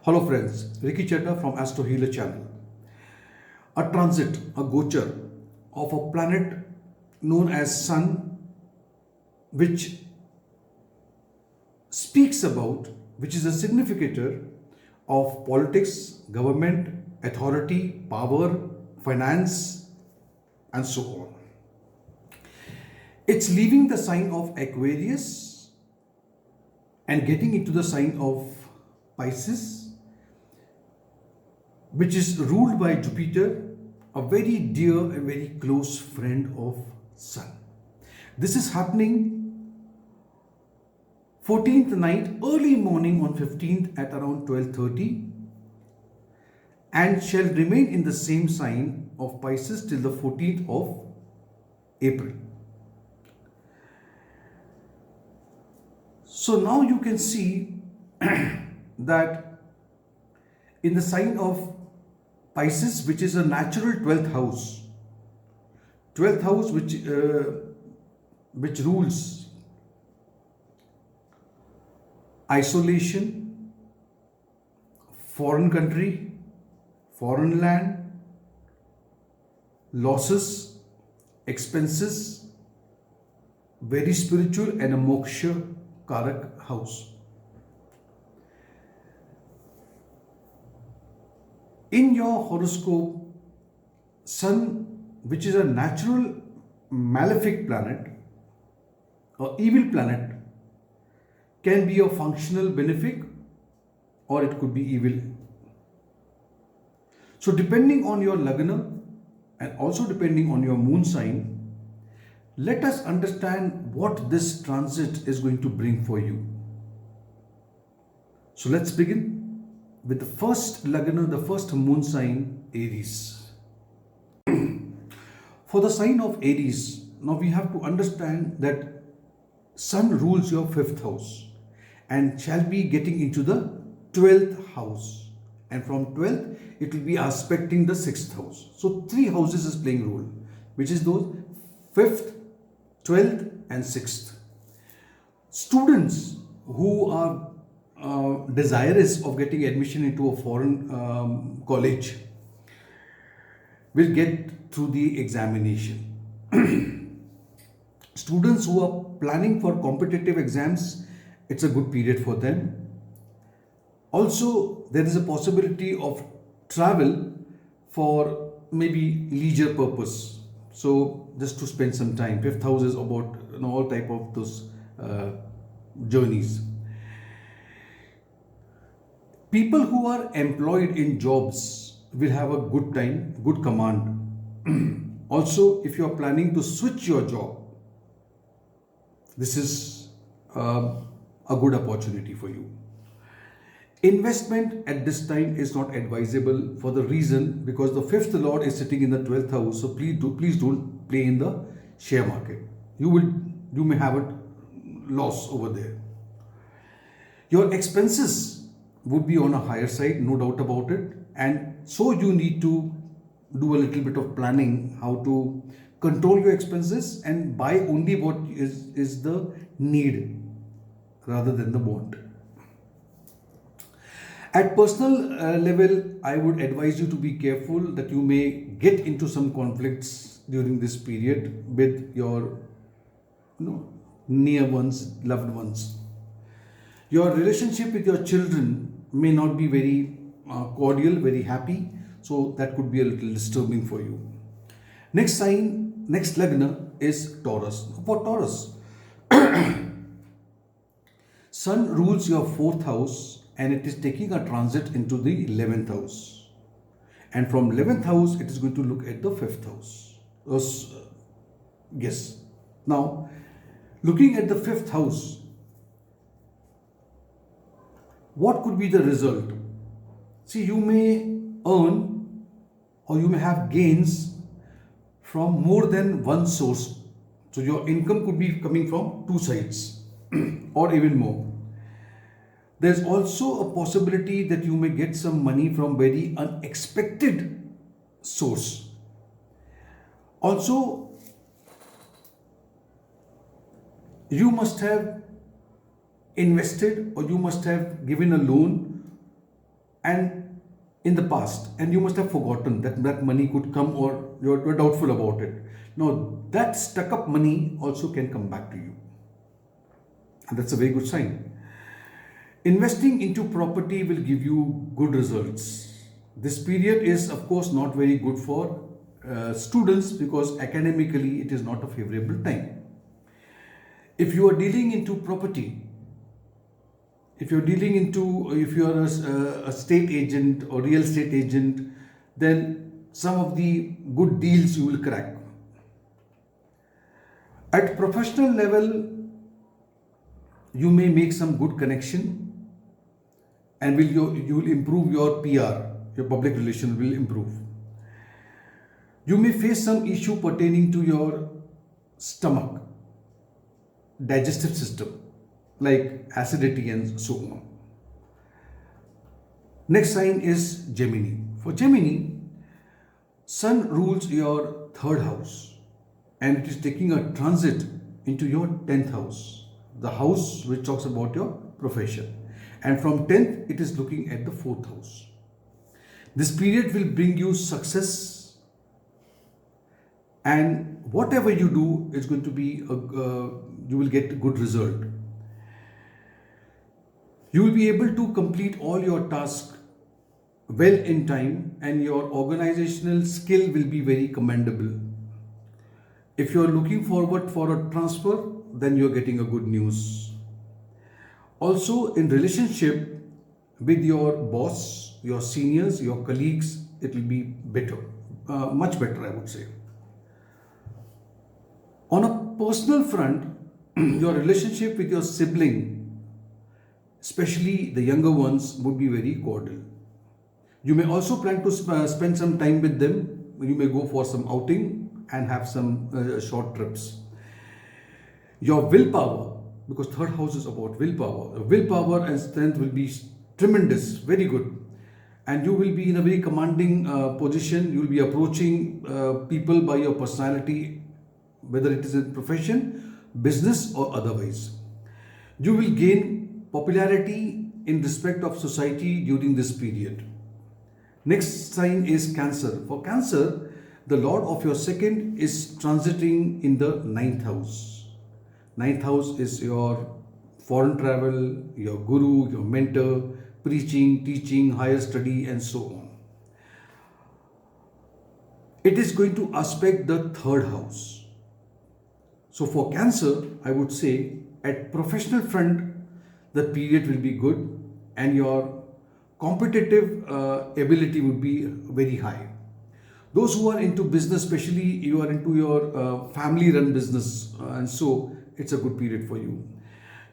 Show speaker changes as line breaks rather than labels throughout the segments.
Hello friends, Ricky Chadha from Astro Healer channel. A transit, a gochar of a planet known as Sun, which speaks about, which is a significator of politics, government, authority, power, finance, and so on. It's leaving the sign of Aquarius and getting into the sign of Pisces, which is ruled by Jupiter, a very dear and very close friend of Sun. This is happening 14th night, early morning on 15th at around 12:30, and shall remain in the same sign of Pisces till the 14th of April. So now you can see that in the sign of Pisces, which is a natural 12th house, which rules isolation, foreign country, foreign land, losses, expenses, very spiritual, and a moksha karak house. In your horoscope, Sun, which is a natural malefic planet or evil planet, can be a functional benefic or it could be evil. So depending on your lagna and also depending on your moon sign, let us understand what this transit is going to bring for you. So let's begin with the first lagna, the first moon sign, Aries. For the sign of Aries, now we have to understand that Sun rules your 5th house and shall be getting into the 12th house, and from 12th it will be aspecting the 6th house. So 3 houses is playing role, which is those 5th, 12th and 6th. Students who are desirous of getting admission into a foreign college will get through the examination. Students who are planning for competitive exams, it's a good period for them. Also, there is a possibility of travel for maybe leisure purpose. So just to spend some time. 5th house is about all type of those journeys. People who are employed in jobs will have a good time, good command. Also, if you are planning to switch your job, this is a good opportunity for you. Investment at this time is not advisable for the reason because the 5th lord is sitting in the 12th house. So please don't play in the share market. You may have a loss over there. Your expenses would be on a higher side, no doubt about it, and so you need to do a little bit of planning how to control your expenses and buy only what is the need rather than the want. At personal level, I would advise you to be careful that you may get into some conflicts during this period with your near ones, loved ones. Your relationship with your children may not be very cordial, very happy. So that could be a little disturbing for you. Next sign, next lagna is Taurus. For Taurus, Sun rules your 4th house and it is taking a transit into the 11th house. And from 11th house, it is going to look at the 5th house. Yes. Now, looking at the 5th house, what could be the result? See, you may earn or you may have gains from more than one source. So your income could be coming from 2 sides or even more. There's also a possibility that you may get some money from very unexpected source. Also, you must have invested or you must have given a loan and in the past, and you must have forgotten that that money could come, or you're doubtful about it. Now, that stuck up money also can come back to you, and that's a very good sign. Investing into property will give you good results. This period is, of course, not very good for students because academically it is not a favorable time. If you are dealing into property, if you're dealing into, if you are a state agent or real estate agent, then some of the good deals you will crack. At professional level, you may make some good connection, and you will improve your PR, your public relations will improve. You may face some issue pertaining to your stomach, digestive system, like acidity and so on. Next sign is Gemini. For Gemini, Sun rules your third house and it is taking a transit into your 10th house, the house which talks about your profession. And from 10th, it is looking at the 4th house. This period will bring you success, and whatever you do is going to be, you will get a good result. You will be able to complete all your tasks well in time, and your organizational skill will be very commendable. If you are looking forward for a transfer, then you are getting a good news. Also, in relationship with your boss, your seniors, your colleagues, it will be better, much better, I would say. On a personal front, your relationship with your sibling, especially the younger ones, would be very cordial. You may also plan to spend some time with them. You may go for some outing and have some short trips. Your willpower, because third house is about willpower and strength will be tremendous, very good. And you will be in a very commanding position. You will be approaching people by your personality, whether it is in profession, business or otherwise. You will gain popularity in respect of society during this period. Next sign is Cancer. For Cancer, the Lord of your second is transiting in the 9th house. 9th house is your foreign travel, your guru, your mentor, preaching, teaching, higher study and so on. It is going to aspect the 3rd house. So for Cancer, I would say at professional front, the period will be good and your competitive ability would be very high. Those who are into business, especially you are into your family run business, and so it's a good period for you.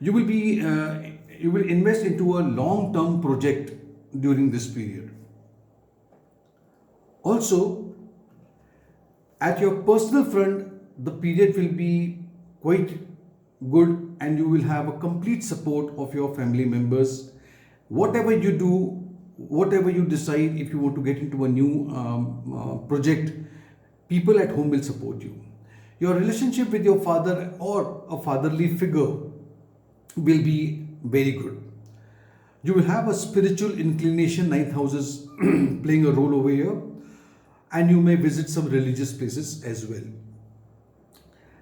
You will invest into a long term project during this period. Also, at your personal front, the period will be quite good and you will have a complete support of your family members. Whatever you do, whatever you decide, if you want to get into a new project, people at home will support you. Your relationship with your father or a fatherly figure will be very good. You will have a spiritual inclination, 9th house is playing a role over here, and you may visit some religious places as well.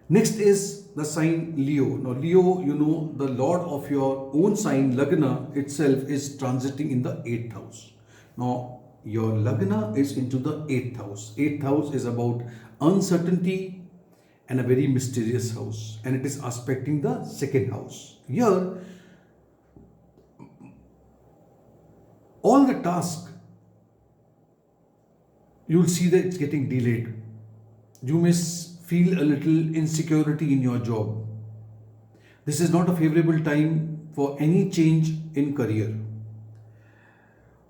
Next is the sign Leo. Now Leo, you know, the lord of your own sign, Lagna itself, is transiting in the 8th house. Now your Lagna is into the 8th house. 8th house is about uncertainty and a very mysterious house, and it is aspecting the 2nd house. Here, all the tasks, you will see that it's getting delayed. You may feel a little insecurity in your job. This is not a favorable time for any change in career.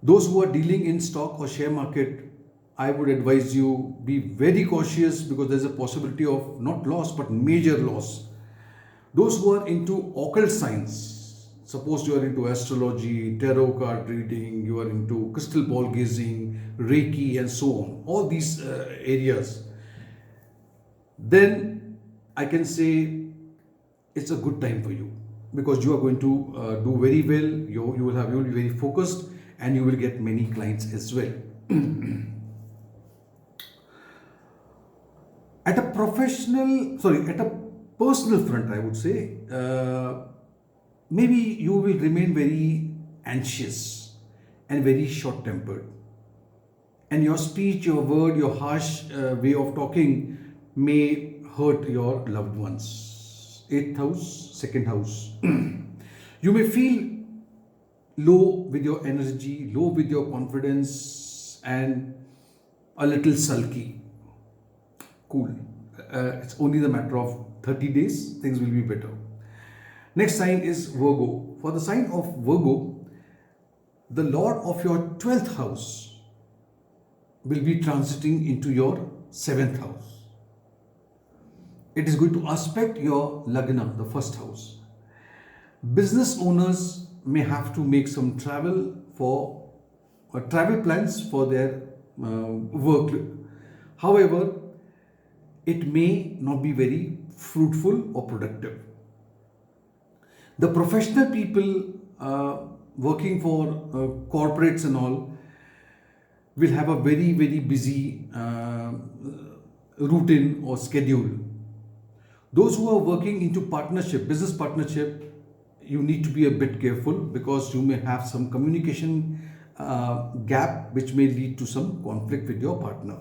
Those who are dealing in stock or share market, I would advise you be very cautious because there's a possibility of not loss but major loss. Those who are into occult science, suppose you are into astrology, tarot card reading, you are into crystal ball gazing, Reiki and so on, all these areas, then I can say it's a good time for you because you are going to do very well. You will be very focused and you will get many clients as well. At a personal front, I would say, maybe you will remain very anxious and very short-tempered. And your speech, your word, your harsh way of talking may hurt your loved ones. 8th house, 2nd house. You may feel low with your energy, low with your confidence, and a little sulky. Cool. It's only the matter of 30 days, things will be better. Next sign is Virgo. For the sign of Virgo, the Lord of your 12th house will be transiting into your 7th house. It is going to aspect your Lagna, the 1st house. Business owners may have to make some travel plans for their work. However, it may not be very fruitful or productive. The professional people working for corporates and all will have a very, very busy routine or schedule. Those who are working into business partnership, you need to be a bit careful because you may have some communication gap which may lead to some conflict with your partner.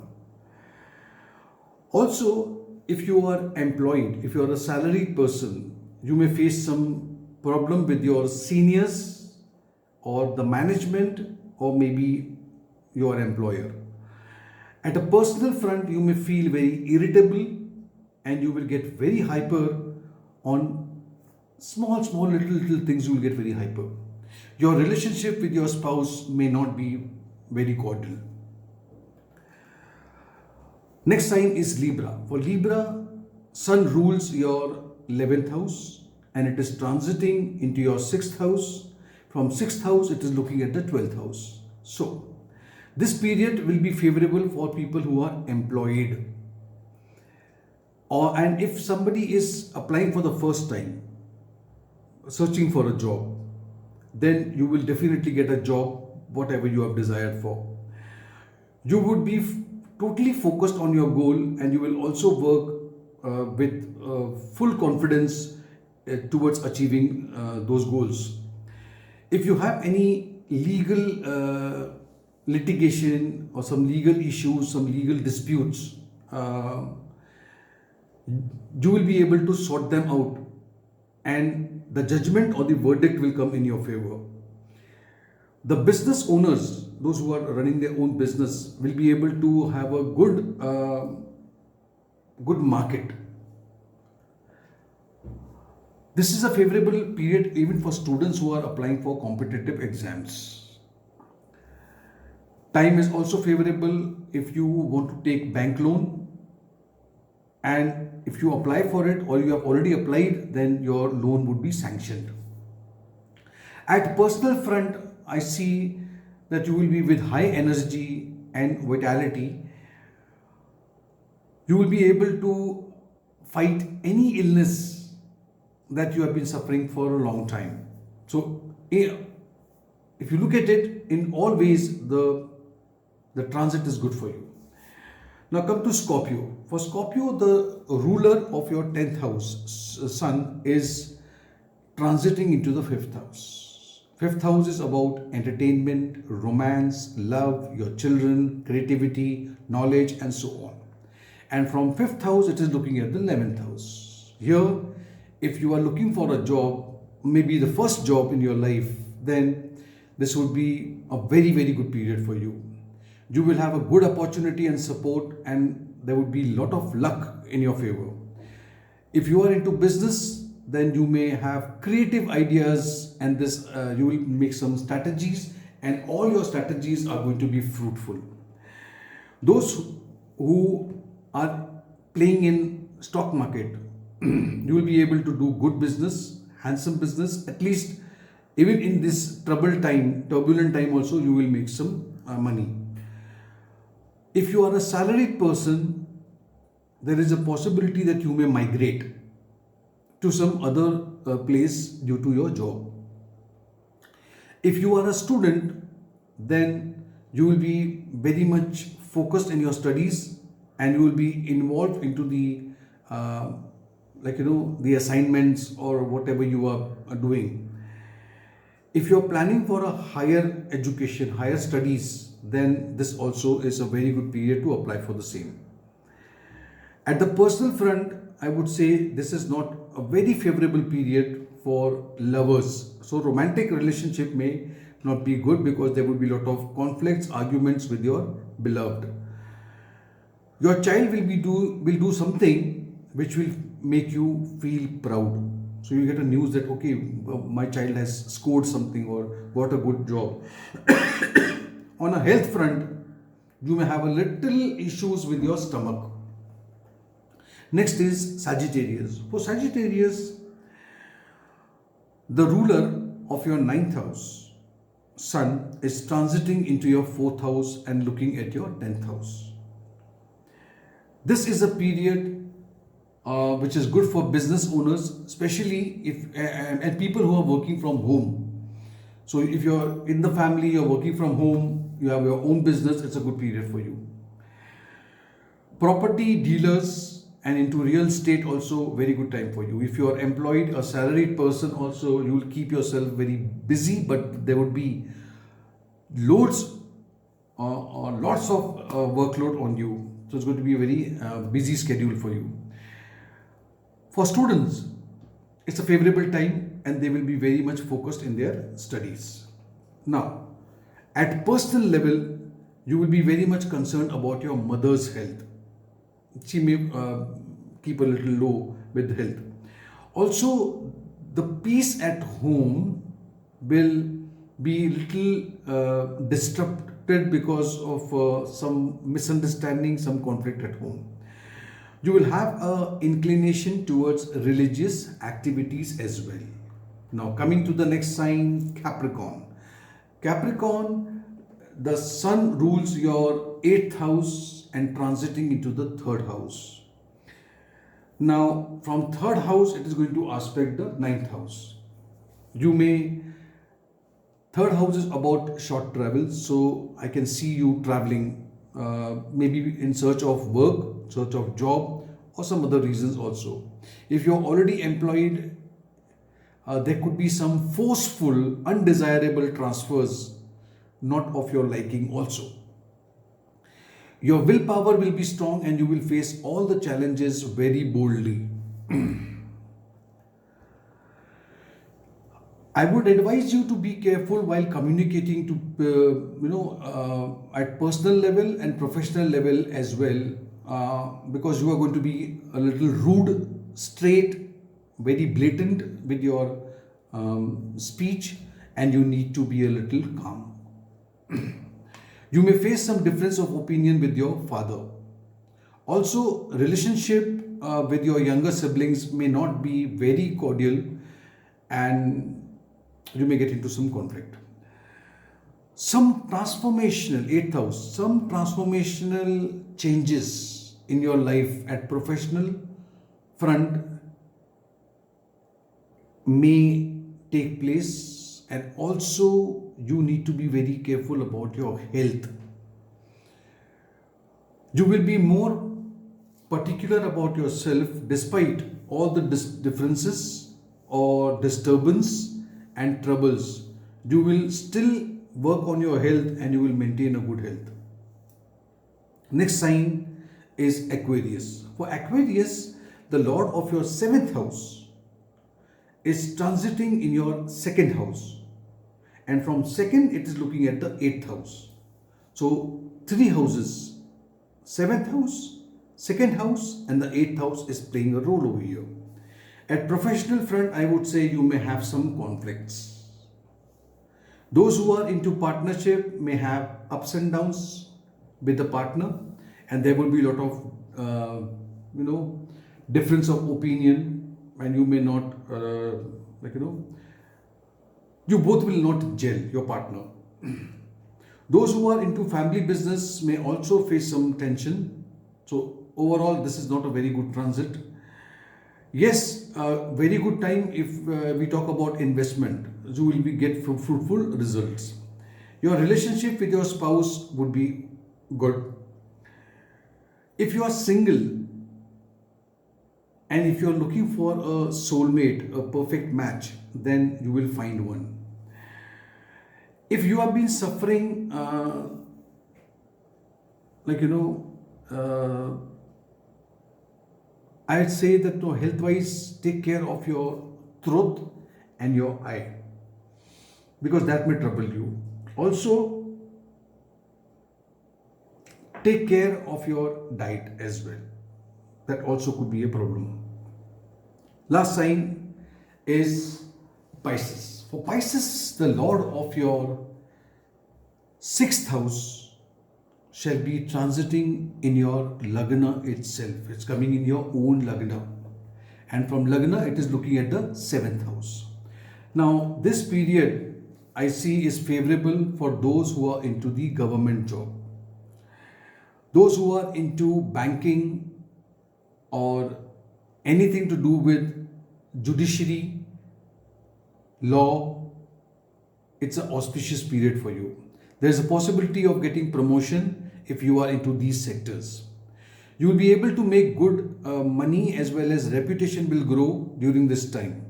Also, if you are employed, if you are a salaried person, you may face some problem with your seniors or the management or maybe your employer. At a personal front, you may feel very irritable and you will get very hyper on small little things. You will get very hyper. Your relationship with your spouse may not be very cordial. Next sign is Libra. For Libra, Sun rules your 11th house and it is transiting into your 6th house. From 6th house, it is looking at the 12th house. So, this period will be favorable for people who are employed. And if somebody is applying for the first time, searching for a job, then you will definitely get a job, whatever you have desired for. You would be totally focused on your goal and you will also work with full confidence towards achieving those goals. If you have any legal litigation or some legal issues, some legal disputes, you will be able to sort them out and the judgment or the verdict will come in your favor. The business owners, those who are running their own business, will be able to have a good market. This is a favorable period even for students who are applying for competitive exams. Time is also favorable if you want to take bank loan, and if you apply for it or you have already applied, then your loan would be sanctioned. At personal front, I see that you will be with high energy and vitality. You will be able to fight any illness that you have been suffering for a long time. So, if you look at it in all ways, the transit is good for you. Now come to Scorpio. For Scorpio, the ruler of your 10th house, Sun, is transiting into the 5th house. 5th house is about entertainment, romance, love, your children, creativity, knowledge, and so on. And from 5th house, it is looking at the 11th house. Here, if you are looking for a job, maybe the first job in your life, then this would be a very, very good period for you. You will have a good opportunity and support, and there would be a lot of luck in your favor. If you are into business, then you may have creative ideas and this you will make some strategies, and all your strategies are going to be fruitful. Those who are playing in stock market, you will be able to do good business, handsome business. At least even in this turbulent time also, you will make some money. If you are a salaried person, there is a possibility that you may migrate to some other place due to your job. If you are a student, then you will be very much focused in your studies, and you will be involved into the the assignments or whatever you are doing. If you're planning for a higher education, higher studies, then this also is a very good period to apply for the same. At the personal front, I would say this is not a very favorable period for lovers. So romantic relationship may not be good because there would be a lot of conflicts, arguments with your beloved. Your child will do something which will make you feel proud. So you get a news that okay, my child has scored something or got a good job. On a health front, you may have a little issues with your stomach. Next is Sagittarius. For Sagittarius, the ruler of your 9th house, Sun, is transiting into your 4th house and looking at your 10th house. This is a period which is good for business owners, especially if and people who are working from home. So if you're in the family, you're working from home, you have your own business, it's a good period for you. Property dealers and into real estate also very good time for you. If you are employed, a salaried person also, you will keep yourself very busy, but there would be lots of workload on you. So it's going to be a very busy schedule for you. For students, it's a favorable time and they will be very much focused in their studies. Now, at personal level, you will be very much concerned about your mother's health. She may keep a little low with health. Also, the peace at home will be little disrupted because of some misunderstanding, some conflict at home. You will have an inclination towards religious activities as well. Now coming to the next sign, Capricorn. Capricorn, the Sun rules your 8th house and transiting into the 3rd house. Now from 3rd house, it is going to aspect the 9th house. 3rd house is about short travel, so I can see you traveling, maybe in search of work, search of job, or some other reasons also. If you're already employed, there could be some forceful, undesirable transfers, not of your liking also. Your willpower will be strong and you will face all the challenges very boldly. I would advise you to be careful while communicating to, at personal level and professional level as well, because you are going to be a little rude, straight, very blatant with your speech, and you need to be a little calm. You may face some difference of opinion with your father. Also, relationship with your younger siblings may not be very cordial and you may get into some conflict. Some transformational, 8th house, some transformational changes in your life at professional front may take place, and also you need to be very careful about your health. You will be more particular about yourself despite all the differences or disturbance and troubles. You will still work on your health and you will maintain a good health. Next sign is Aquarius. For Aquarius, the Lord of your 7th house is transiting in your 2nd house, and from 2nd it is looking at the 8th house. So 3 houses, 7th house, 2nd house and the 8th house is playing a role over here. At professional front, I would say you may have some conflicts. Those who are into partnership may have ups and downs with the partner, and there will be a lot of difference of opinion, and you may not you both will not gel, your partner. Those who are into family business may also face some tension. So overall, this is not a very good transit. Yes, very good time if we talk about investment. You will get fruitful results. Your relationship with your spouse would be good. If you are single and if you are looking for a soulmate, a perfect match, then you will find one. If you have been suffering, I'd say that health-wise, take care of your throat and your eye, because that may trouble you. Also, take care of your diet as well. That also could be a problem. Last sign is Pisces. For Pisces, the Lord of your 6th house shall be transiting in your Lagna itself. It's coming in your own Lagna. And from Lagna, it is looking at the 7th house. Now, this period I see is favorable for those who are into the government job. Those who are into banking or anything to do with judiciary, law, it's an auspicious period for you. There is a possibility of getting promotion if you are into these sectors. You will be able to make good money, as well as reputation will grow during this time.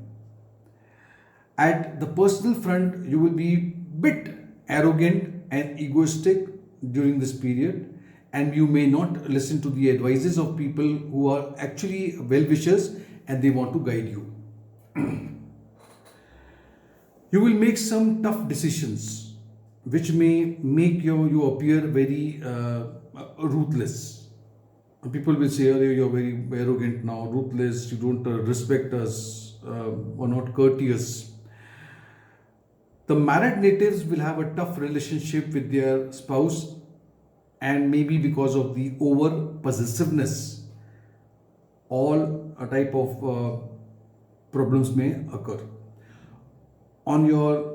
At the personal front, you will be bit arrogant and egoistic during this period, and you may not listen to the advices of people who are actually well-wishers and they want to guide you. You will make some tough decisions which may make you appear very ruthless. People will say, "Oh, you're very arrogant now, ruthless, you don't respect us, or not courteous." The married natives will have a tough relationship with their spouse, and maybe because of the over possessiveness, all a type of problems may occur. On your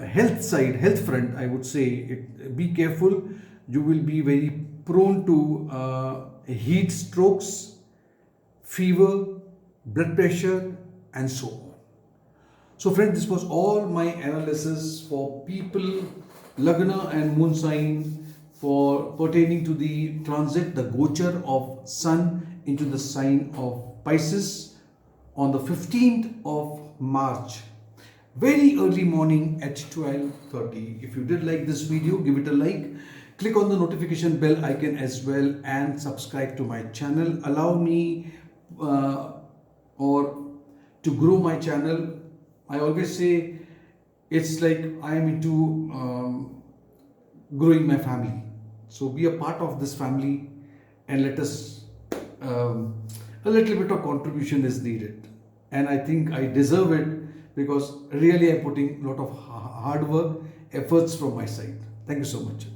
health side, health front, I would say, be careful. You will be very prone to heat strokes, fever, blood pressure, and so on. So friends, this was all my analysis for people, Lagna and Moon sign, for pertaining to the transit, the gochar of Sun into the sign of Pisces on the 15th of March. Very early morning at 12:30. If you did like this video, give it a like. Click on the notification bell icon as well and subscribe to my channel. Allow me or to grow my channel. I always say it's like I am into growing my family. So be a part of this family and let us, a little bit of contribution is needed. And I think I deserve it, because really I'm putting a lot of hard work, efforts from my side. Thank you so much.